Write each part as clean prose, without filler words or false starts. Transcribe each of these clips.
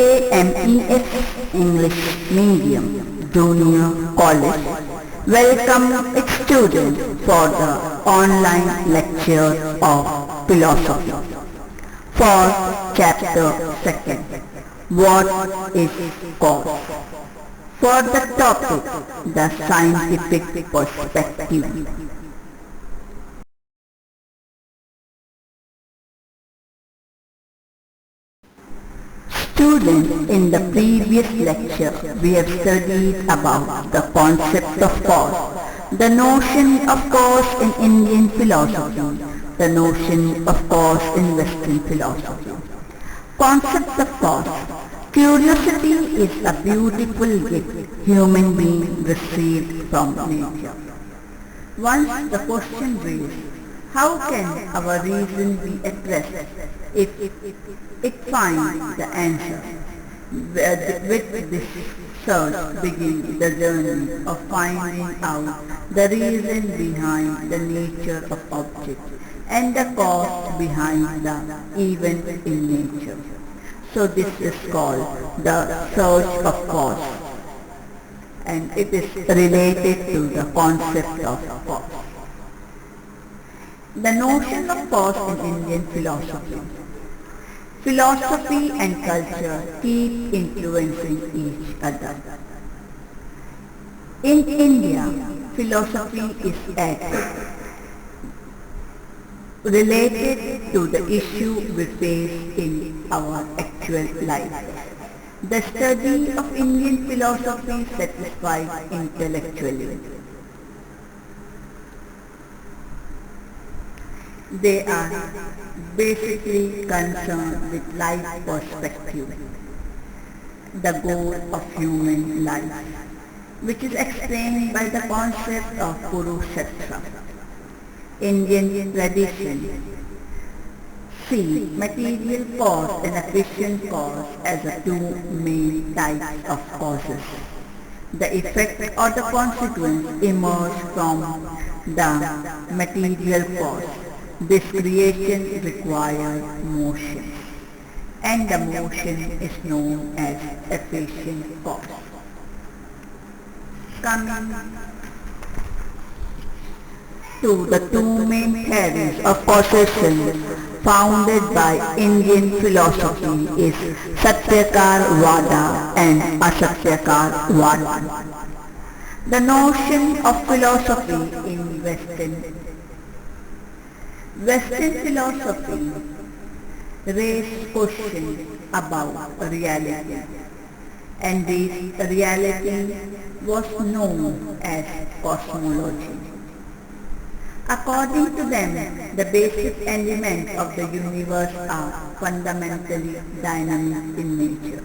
KMES English Medium Junior College welcome its students for the online lecture of philosophy for chapter 2nd. What is cause? For the topic, the scientific perspective. Students, in the previous lecture, we have studied about the concept of cause, the notion of cause in Indian philosophy, the notion of cause in Western philosophy. Concept of cause. Curiosity is a beautiful gift human beings received from nature. Once the question raised, how can our reason be addressed if it finds the answer? With this search begins the journey of finding out the reason behind the nature of objects and the cause behind the event in nature. So this is called the search of cause, and it is related to the concept of cause. The notion of cause in Indian philosophy. Philosophy and culture keep influencing each other. In India, philosophy is related to the issue we face in our actual life. The study of Indian philosophy satisfies intellectually. They are basically concerned with life perspective, the goal of human life, which is explained by the concept of Kurukshetra. Indian tradition see material cause and efficient cause as the two main types of causes. The effect or the consequence emerge from the material cause. This creation requires motion, and the motion is known as efficient cause. Coming to the two main theories of causation founded by Indian philosophy is Satyakar-Vada and Asatyakar-Vada. The notion of philosophy in Western philosophy raised questions about reality, and this reality was known as cosmology. According to them, the basic elements of the universe are fundamentally dynamic in nature.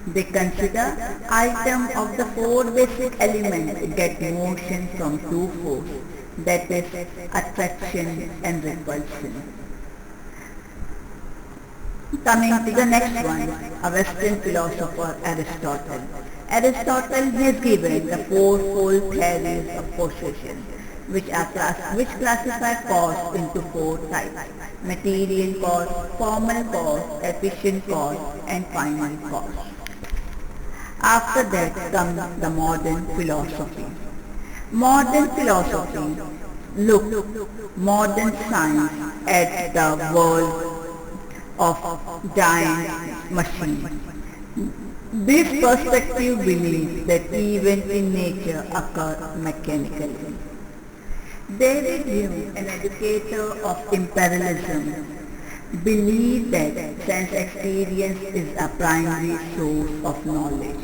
They consider items of the four basic elements get motion from two forces, that is, attraction and repulsion. Coming to the next one, a Western philosopher, Aristotle. Aristotle has given the fourfold theories of causation, which classify cause into four types: material cause, formal cause, efficient cause, and final cause. After that comes the modern philosophy. Modern philosophy modern science at the world of giant machines. This perspective believes that events in nature occur mechanically. David Hume, an educator of imperialism, believed that sense experience is a primary source of knowledge.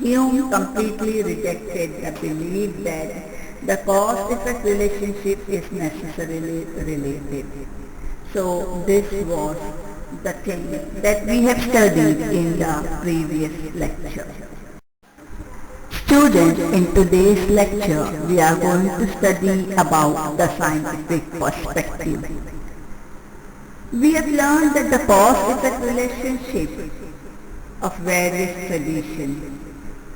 Hume completely rejected the belief that the cause-effect relationship is necessarily related. So this was the thing that we have studied in the previous lecture. Students, in today's lecture, we are going to study about the scientific perspective. We have learned that the cause-effect relationship of various traditions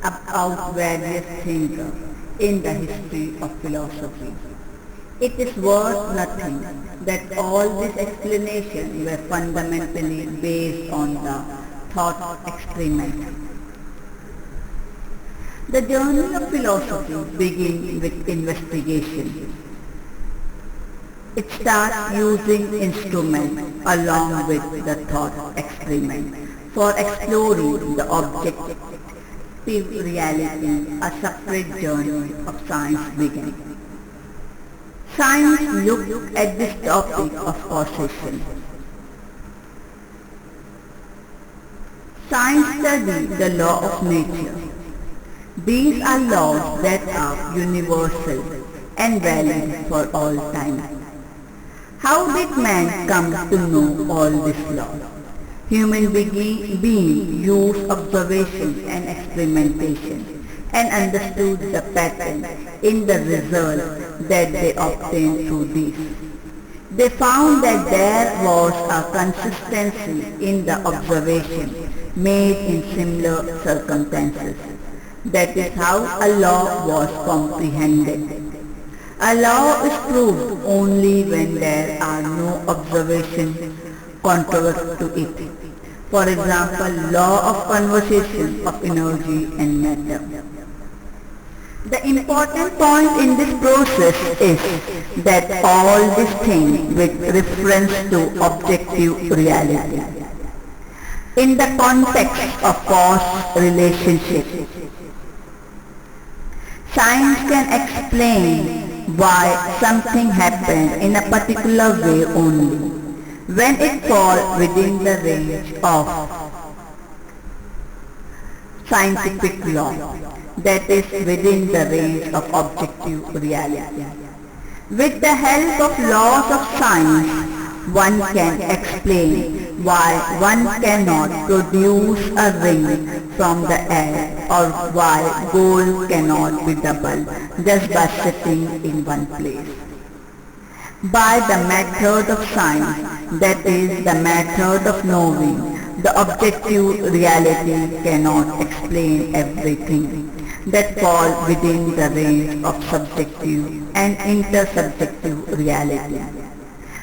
about various thinkers in the history of philosophy. It is worth nothing that all these explanations were fundamentally based on the thought experiment. The journey of philosophy begins with investigation. It starts using instruments along with the thought experiment for exploring the objective reality. A separate journey of science begins. Science looked at this topic of causation. Science studies the law of nature. These are laws that are universal and valid for all time. How did man come to know all these laws? Human beings used observation and experimentation and understood the pattern in the result that they obtained through these. They found that there was a consistency in the observation made in similar circumstances. That is how a law was comprehended. A law is proved only when there are no observations contrary to it. For example, law of conservation of energy and matter. The important point in this process is that all these things with reference to objective reality. In the context of cause relationship, science can explain why something happened in a particular way only when it falls within the range of scientific law, that is within the range of objective reality. With the help of laws of science, one can explain why one cannot produce a ring from the air or why gold cannot be doubled just by sitting in one place. By the method of science, that is the method of knowing, the objective reality cannot explain everything that falls within the range of subjective and intersubjective reality.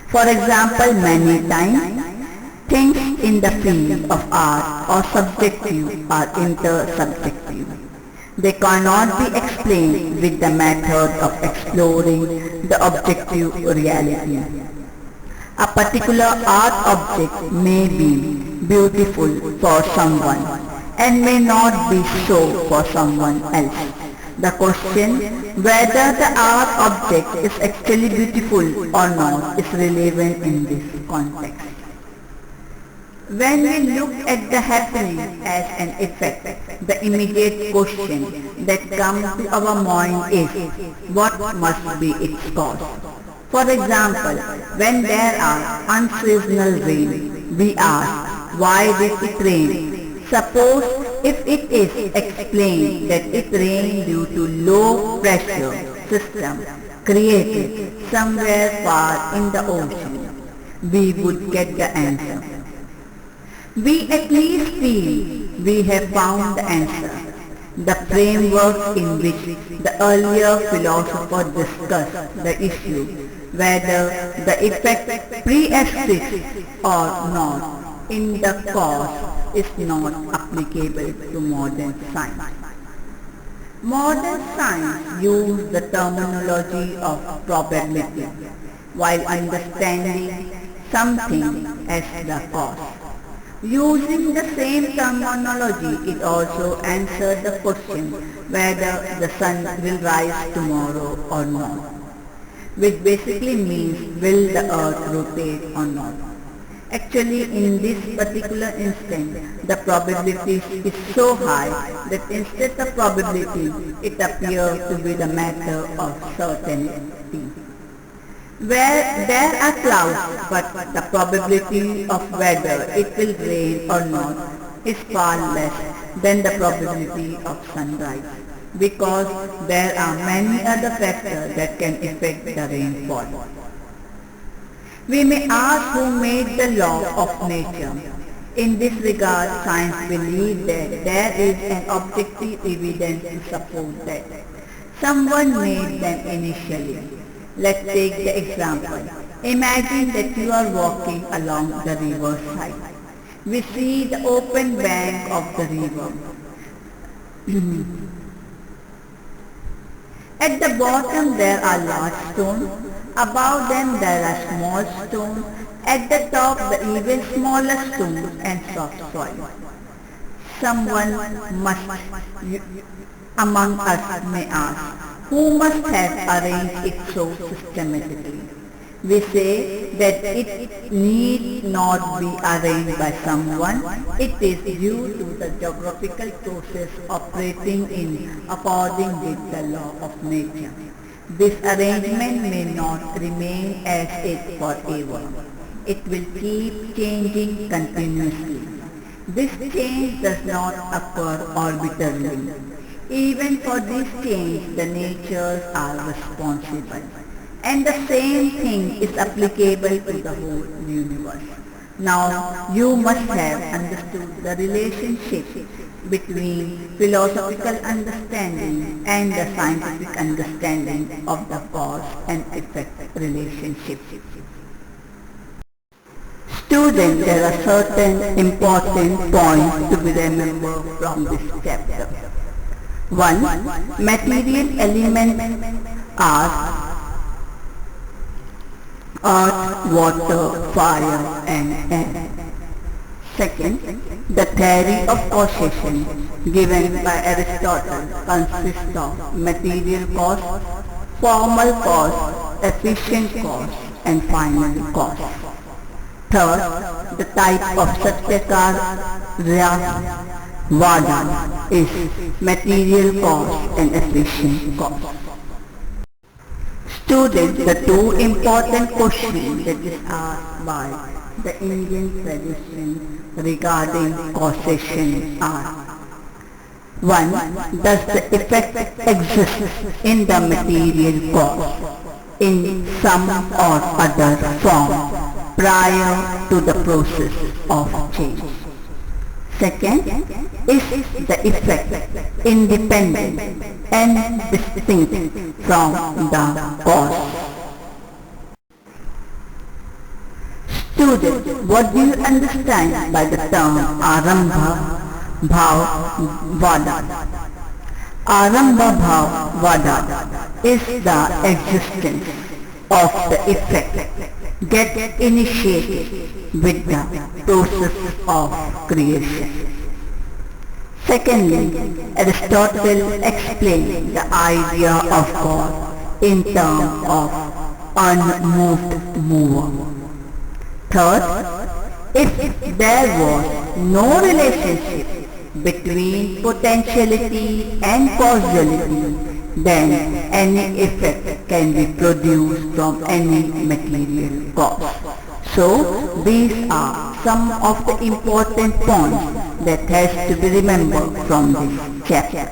For example, many times, things in the field of art or subjective or intersubjective. They cannot be explained with the method of exploring the objective reality. A particular art object may be beautiful for someone and may not be so for someone else. The question whether the art object is actually beautiful or not is relevant in this context. When we look at the happening as an effect, the immediate question that comes to our mind is, what must be its cause? For example, when there are unseasonal rain, we ask, why did it rain? Suppose if it is explained that it rained due to low pressure system created somewhere far in the ocean, we would get the answer. We at least feel we have found the answer, the framework in which the earlier philosopher discussed the issue, whether the effect pre-exists or not in the cause is not applicable to modern science. Modern science uses the terminology of probability while understanding something as the cause. Using the same terminology, it also answers the question whether the sun will rise tomorrow or not, which basically means will the earth rotate or not. Actually, in this particular instance, the probability is so high that instead of probability, it appears to be the matter of certainty. Where there are clouds, but the probability of whether it will rain or not is far less than the probability of sunrise, because there are many other factors that can affect the rainfall. We may ask who made the law of nature. In this regard, science believes that there is an objective evidence to support that someone made them initially. Let's take the example. Imagine that you are walking along the river side. We see the open bank of the river. At the bottom there are large stones. Above them there are small stones. At the top the even smaller stones and soft soil. Someone among us may ask, who must have arranged it so systematically? We say that it need not be arranged by someone. It is due to the geographical process operating in according with the law of nature. This arrangement may not remain as it forever. It will keep changing continuously. This change does not occur arbitrarily. Even for this change, the natures are responsible. And the same thing is applicable to the whole universe. Now, you must have understood the relationship between philosophical understanding and the scientific understanding of the cause and effect relationship. Students, there are certain important points to be remembered from this chapter. 1. Material elements are earth, water, fire and air. Second, the theory of causation given by Aristotle consists of material cause, formal cause, efficient cause and final cause. Third, the type of Satyakarya Vada is material cause and efficient cause. Students, the two important questions that is asked by the Indian tradition regarding causation are: 1. Does the effect exist in the material cause in some or other form prior to the process of change? Second, is the effect independent and distinct from the cause? Students, what do you understand by the term Arambha Bhav Vada? Arambha Bhav Vada is the existence of the effect get initiated with the process of creation. Secondly, Aristotle explained the idea of God in terms of unmoved mover. Third, if there was no relationship between potentiality and causality, then any effect can be produced from any material cause. So, these are some of the important points that has to be remembered from this chapter.